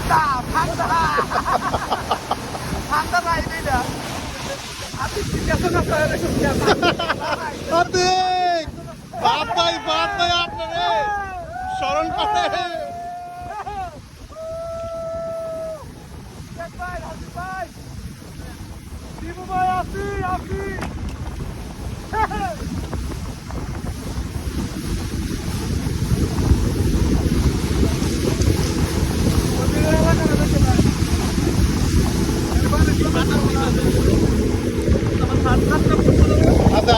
ঠান্ডা ঠান্ডা ঠান্ডা নাই এটা আপনি ঠিক আছে না বাদ নাই আপনারে স্মরণ করে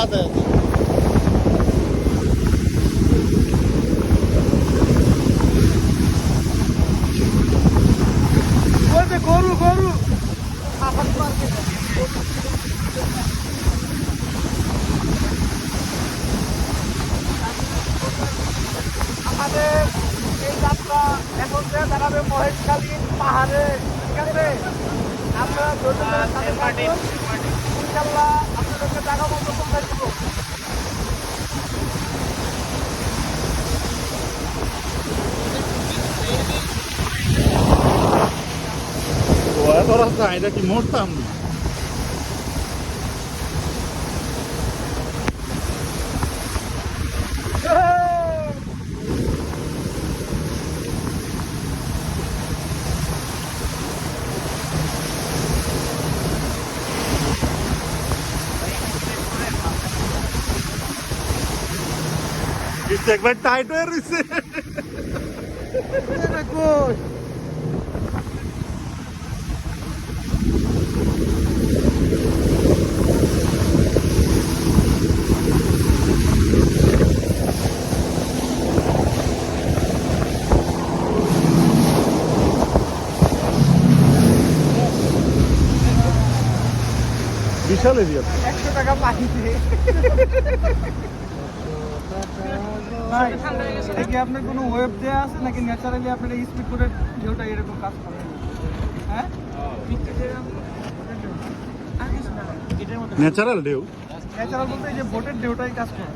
আছে গরু গরু আমাদের এই যাত্রা এখন যে দাঁড়াবে মহেশখালী পাহাড়ে, ঠিক আছে? আপনারা ইনশাল্লাহ আপনাদেরকে টাকা মতো পৌঁছাই দেবো। এত রাস্তা এটা কি মরতাম একবার টাইট হয়ে রয়েছে বিশাল এরিয়া 100 টাকা পানি দিয়ে ভাই, এটা কি আপনার কোনো ওয়েব দেওয়া আছে নাকি ন্যাচারালি আপনার এই স্পিড করে ঢেউটা এরকম কাজ করে? হ্যাঁ, ন্যাচারাল ঢেউ ন্যাচারাল বলতে এই যে বোটের ঢেউটাই কাজ করে।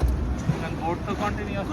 বোট তো কন্টিনিউয়াস